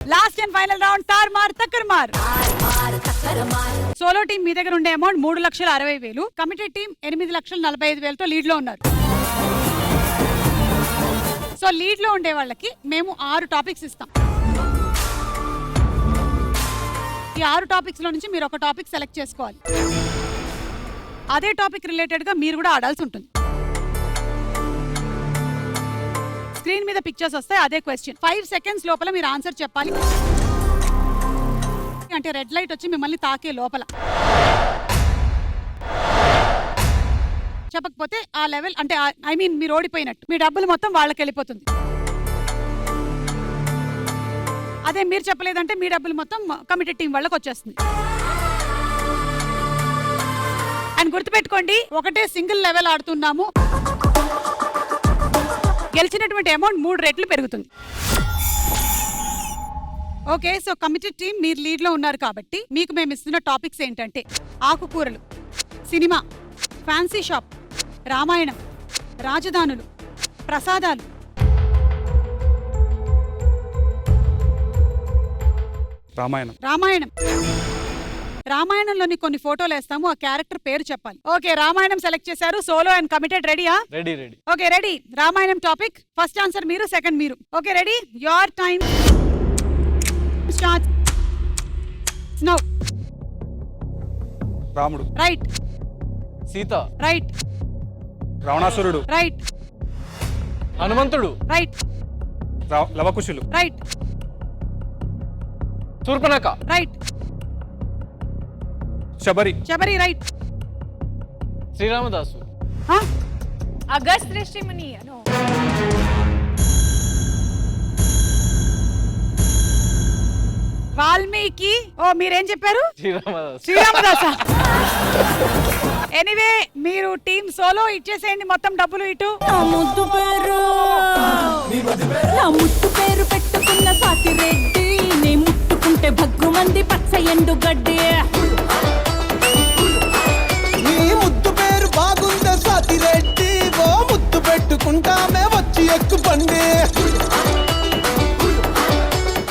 Last and final round తార్ మార్ తక్కర్ మార్. Solo team మీ దగ్గర ఉండే అమౌంట్ 3,60,000. కమిటెడ్ టీం 8,45,000తో లీడ్ లో ఉన్నారు. సో లీడ్ లో ఉండే వాళ్ళకి మేము 6 టాపిక్స్ ఇస్తాం. ఈ 6 టాపిక్స్ లో నుంచి మీరు ఒక టాపిక్ సెలెక్ట్ చేసుకోవాలి. అదే టాపిక్ రిలేటెడ్ గా మీరు కూడా ఆడాల్సి ఉంటుంది. స్క్రీన్ మీద పిక్చర్స్ వస్తాయి, అదే క్వశ్చన్. 5 సెకండ్స్ లోపల మీరు ఆన్సర్ చెప్పాలి. అంటే రెడ్ లైట్ వచ్చి మిమ్మల్ని తాకే లోపల చెప్పకపోతే ఆ లెవెల్ అంటే ఐ మీన్ మీరు ఓడిపోయినట్టు, మీ డబ్బులు మొత్తం వాళ్ళకి వెళ్ళిపోతుంది. అదే మీరు చెప్పలేదంటే మీ డబ్బులు మొత్తం కమిటెడ్ టీం వాళ్ళకి వచ్చేస్తుంది. అండ్ గుర్తుపెట్టుకోండి, ఒకటే సింగిల్ లెవెల్ ఆడుతున్నాము. గెలిచినటువంటి అమౌంట్ 3 రెట్లు పెరుగుతుంది. ఓకే, సో కమిటెడ్ టీం మీరు లీడ్ లో ఉన్నారు కాబట్టి మీకు మేము ఇస్తున్న టాపిక్స్ ఏంటంటే ఆకుకూరలు, సినిమా, ఫ్యాన్సీ షాప్, రామాయణం, రాజధానులు, ప్రసాదాలు. రామాయణం రామాయణంలోని కొన్ని ఫోటోలు వేస్తాము, ఆ క్యారెక్టర్ పేరు చెప్పాలి. ఓకే, రామాయణం సెలెక్ట్ చేశారు. సోలో అండ్ కమిటెడ్ రెడీయా? Ready. Okay, ready. Ramayanam topic first answer మీరు, సెకండ్ మీరు. Okay, ready? Your time starts now. Ramudu. Right. Sita. Right. Ravanasurudu. Right. Hanumantudu. Right. లవకుశులు. Right. Shurpanakha. Right. Shabari. Right. Sriramadasu. Agastya ఋషిముని. వాల్మీకి. ఓ, మీరేం చెప్పారు? శ్రీరామదాసు. ఎనీవే, మీరు టీం సోలో ఇచ్చేసేయండి మొత్తం డబ్బులు ఇటు. నా ముద్దు పేరు పెట్టుకున్న సాటి రెడ్డి, నీ ముట్టుకుంటే భగ్గుమంది పచ్చ ఎండు గడ్డి.